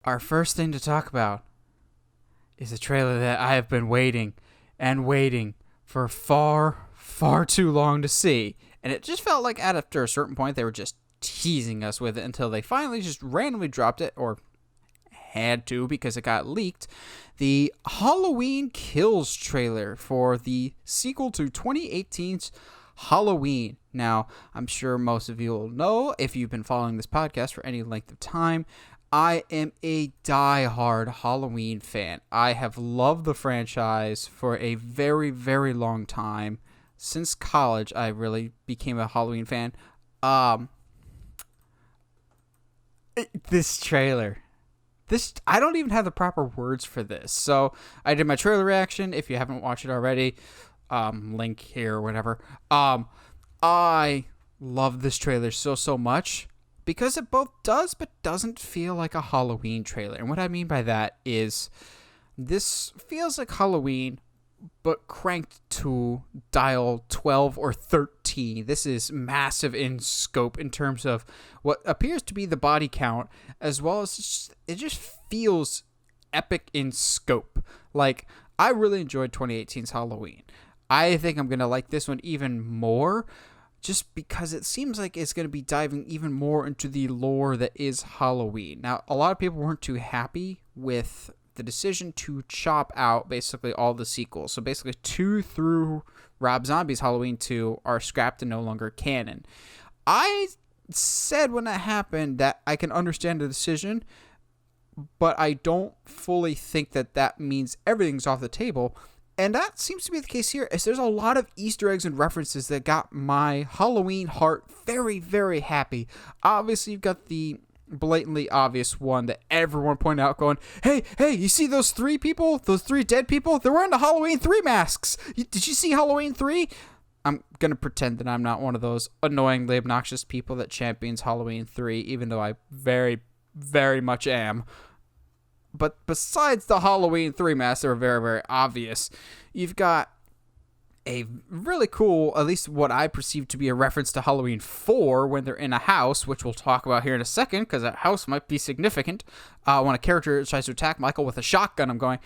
Our first thing to talk about is a trailer that I have been waiting and waiting for far, far too long to see. And it just felt like after a certain point they were just teasing us with it until they finally just randomly dropped it, or had to because it got leaked. The Halloween Kills trailer for the sequel to 2018's Halloween. Now, I'm sure most of you will know, if you've been following this podcast for any length of time, I am a die-hard Halloween fan. I have loved the franchise for a very, very long time. Since college, I really became a Halloween fan. This trailer. I don't even have the proper words for this. So, I did my trailer reaction. If you haven't watched it already, link here or whatever. I love this trailer so much, because it both does but doesn't feel like a Halloween trailer. And what I mean by that is this feels like Halloween, but cranked to dial 12 or 13. This is massive in scope in terms of what appears to be the body count, as well as it just feels epic in scope. Like, I really enjoyed 2018's Halloween. I think I'm going to like this one even more, just because it seems like it's going to be diving even more into the lore that is Halloween. Now, a lot of people weren't too happy with the decision to chop out basically all the sequels. So basically 2 through Rob Zombie's Halloween 2 are scrapped and no longer canon. I said when that happened that I can understand the decision, but I don't fully think that means everything's off the table. And that seems to be the case here, as there's a lot of Easter eggs and references that got my Halloween heart very, very happy. Obviously, you've got the blatantly obvious one that everyone pointed out going, hey, you see those 3 people? Those 3 dead people? They're wearing the Halloween 3 masks. Did you see Halloween 3? I'm going to pretend that I'm not one of those annoyingly obnoxious people that champions Halloween 3, even though I very, very much am. But besides the Halloween 3 masks that are very, very obvious, you've got a really cool, at least what I perceive to be a reference to Halloween 4 when they're in a house, which we'll talk about here in a second, because that house might be significant. When a character tries to attack Michael with a shotgun, I'm going,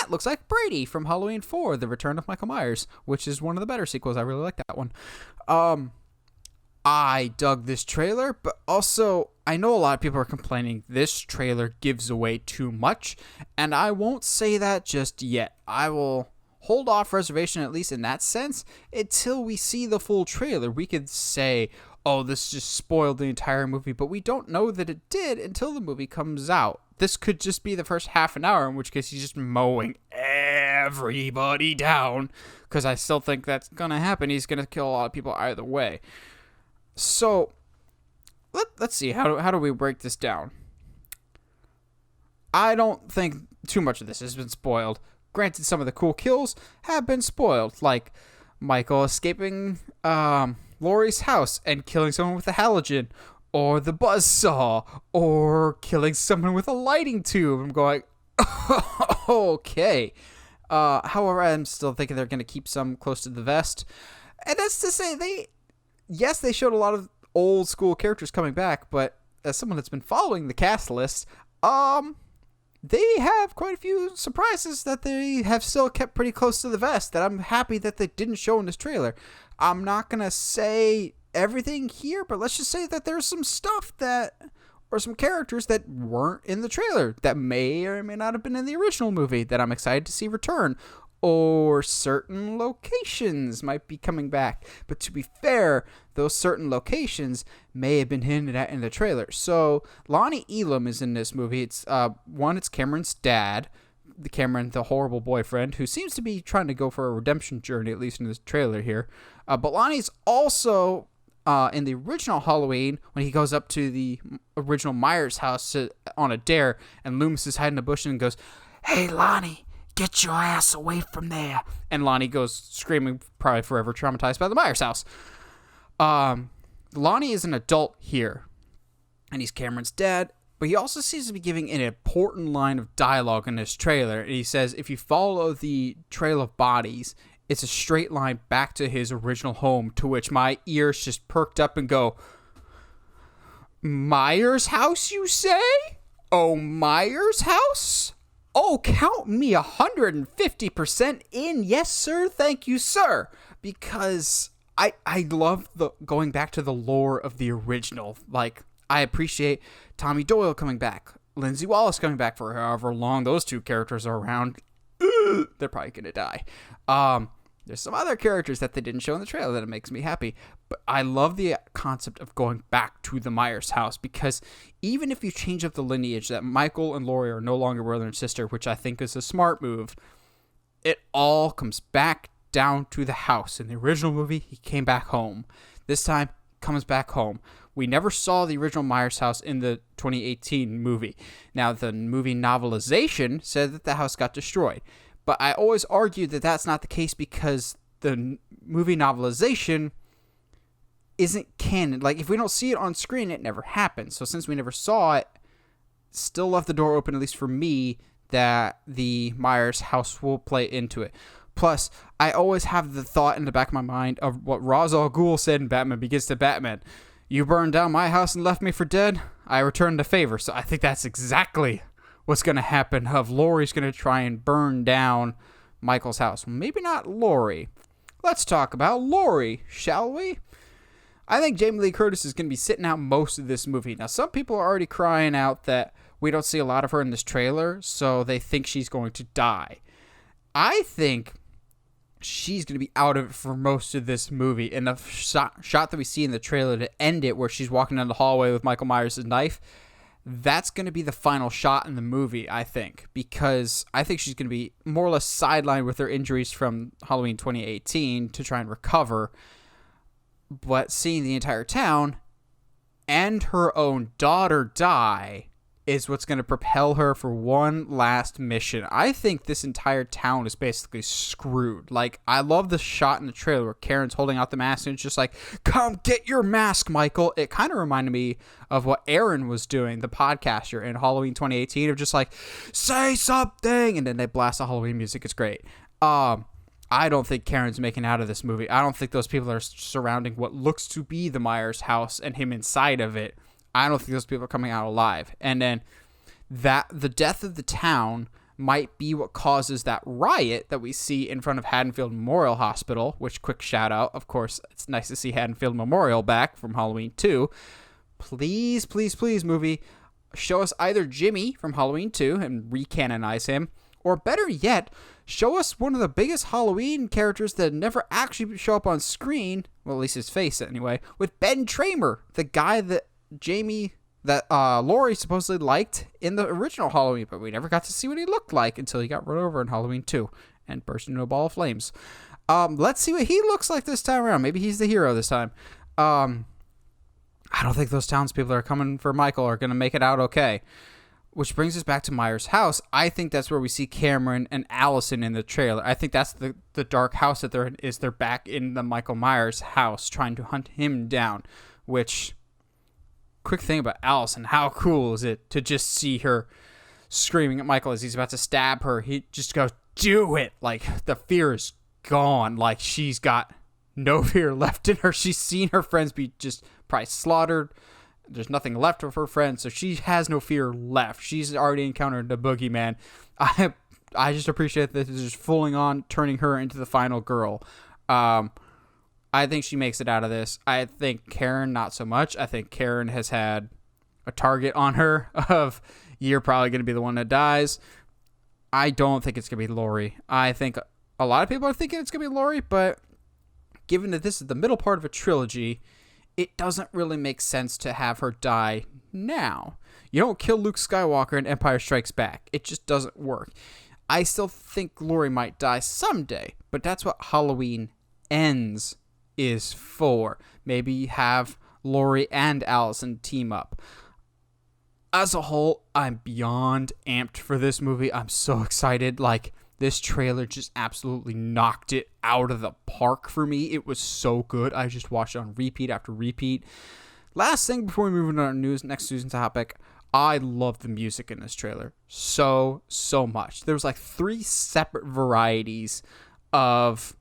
that looks like Brady from Halloween 4, The Return of Michael Myers, which is one of the better sequels. I really like that one. I dug this trailer, but also I know a lot of people are complaining this trailer gives away too much, and I won't say that just yet. I will hold off reservation, at least in that sense, until we see the full trailer. We could say, oh, this just spoiled the entire movie, but we don't know that it did until the movie comes out. This could just be the first half an hour, in which case he's just mowing everybody down, because I still think that's going to happen. He's going to kill a lot of people either way. So, let's see, how do we break this down? I don't think too much of this has been spoiled. Granted, some of the cool kills have been spoiled, like Michael escaping Laurie's house and killing someone with a halogen, or the buzzsaw, or killing someone with a lighting tube. I'm going, okay. However, I'm still thinking they're going to keep some close to the vest. And that's to say, they showed a lot of old school characters coming back, but as someone that's been following the cast list, they have quite a few surprises that they have still kept pretty close to the vest that I'm happy that they didn't show in this trailer. I'm not going to say everything here, but let's just say that there's some stuff or some characters that weren't in the trailer that may or may not have been in the original movie that I'm excited to see return. Or certain locations might be coming back. But to be fair, those certain locations may have been hinted at in the trailer. So, Lonnie Elam is in this movie. It's it's Cameron's dad, Cameron, the horrible boyfriend, who seems to be trying to go for a redemption journey, at least in this trailer here. But Lonnie's also in the original Halloween, when he goes up to the original Myers house on a dare, and Loomis is hiding in a bush and goes, "Hey, Lonnie, get your ass away from there." And Lonnie goes screaming, probably forever traumatized by the Myers house. Lonnie is an adult here, and he's Cameron's dad, but he also seems to be giving an important line of dialogue in this trailer. And he says, if you follow the trail of bodies, it's a straight line back to his original home, to which my ears just perked up and go, Myers house, you say? Oh, Myers house? Oh, count me 150% in. Yes, sir. Thank you, sir. Because I love the going back to the lore of the original. Like, I appreciate Tommy Doyle coming back, Lindsay Wallace coming back for however long those two characters are around. They're probably going to die. There's some other characters that they didn't show in the trailer that it makes me happy. But I love the concept of going back to the Myers house, because even if you change up the lineage that Michael and Laurie are no longer brother and sister, which I think is a smart move, it all comes back down to the house. In the original movie, he came back home. This time, comes back home. We never saw the original Myers house in the 2018 movie. Now, the movie novelization said that the house got destroyed. But I always argued that that's not the case, because the movie novelization isn't canon. Like, if we don't see it on screen, it never happened. So since we never saw it, still left the door open, at least for me, that the Myers house will play into it. Plus, I always have the thought in the back of my mind of what Ra's al Ghul said in Batman Begins to Batman. You burned down my house and left me for dead, I returned the favor. So I think that's exactly what's going to happen. Of Laurie's going to try and burn down Michael's house. Maybe not Laurie. Let's talk about Laurie, shall we? I think Jamie Lee Curtis is going to be sitting out most of this movie. Now, some people are already crying out that we don't see a lot of her in this trailer, so they think she's going to die. I think she's going to be out of it for most of this movie. And the shot that we see in the trailer to end it, where she's walking down the hallway with Michael Myers' knife, that's going to be the final shot in the movie, I think. Because I think she's going to be more or less sidelined with her injuries from Halloween 2018 to try and recover. But seeing the entire town and her own daughter die is what's going to propel her for one last mission. I think this entire town is basically screwed. Like, I love the shot in the trailer where Karen's holding out the mask and it's just like, come get your mask, Michael. It kind of reminded me of what Aaron was doing, the podcaster, in Halloween 2018, of just like, say something, and then they blast the Halloween music. It's great. I don't think Karen's making out of this movie. I don't think those people are surrounding what looks to be the Myers house and him inside of it. I don't think those people are coming out alive. And then the death of the town might be what causes that riot that we see in front of Haddonfield Memorial Hospital, which, quick shout out, of course, it's nice to see Haddonfield Memorial back from Halloween 2. Please, please, please, movie, show us either Jimmy from Halloween 2 and recanonize him, or better yet, show us one of the biggest Halloween characters that never actually show up on screen, well, at least his face anyway, with Ben Tramer, the guy that Laurie supposedly liked in the original Halloween, but we never got to see what he looked like until he got run over in Halloween 2 and burst into a ball of flames. Let's see what he looks like this time around. Maybe he's the hero this time. I don't think those townspeople that are coming for Michael are going to make it out okay. Which brings us back to Myers' house. I think that's where we see Cameron and Allison in the trailer. I think that's the dark house that they're in, is they're back in the Michael Myers house trying to hunt him down, which... Quick thing about Allison, how cool is it to just see her screaming at Michael as he's about to stab her? He just goes, do it! Like, the fear is gone. Like, she's got no fear left in her. She's seen her friends be just probably slaughtered. There's nothing left of her friends, so she has no fear left. She's already encountered the boogeyman. I just appreciate that this is just fully on turning her into the final girl. I think she makes it out of this. I think Karen, not so much. I think Karen has had a target on her of, you're probably going to be the one that dies. I don't think it's going to be Laurie. I think a lot of people are thinking it's going to be Laurie, but given that this is the middle part of a trilogy, it doesn't really make sense to have her die now. You don't kill Luke Skywalker in Empire Strikes Back. It just doesn't work. I still think Laurie might die someday, but that's what Halloween Ends is for. Maybe have Laurie and Allison team up. As a whole, I'm beyond amped for this movie. I'm so excited. Like, this trailer just absolutely knocked it out of the park for me. It was so good. I just watched it on repeat after repeat. Last thing before we move on to our next news topic, I love the music in this trailer so much. There was like 3 separate varieties of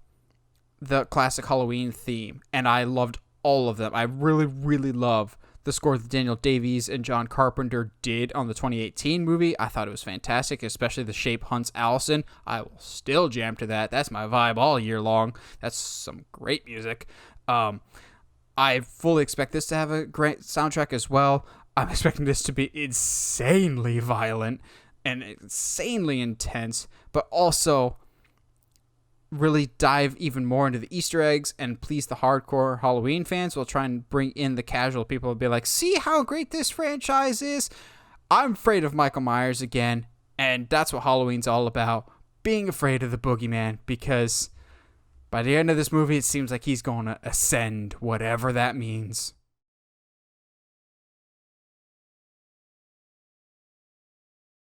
the classic Halloween theme, and I loved all of them. I really love the score that Daniel Davies and John Carpenter did on the 2018 movie. I thought it was fantastic, especially The Shape Hunts Allison. I will still jam to that. That's my vibe all year long. That's some great music. I fully expect this to have a great soundtrack as well. I'm expecting this to be insanely violent and insanely intense, but also really dive even more into the Easter eggs and please the hardcore Halloween fans. We'll try and bring in the casual people and be like, see how great this franchise is? I'm afraid of Michael Myers again, and that's what Halloween's all about, being afraid of the boogeyman, because by the end of this movie, it seems like he's going to ascend, whatever that means.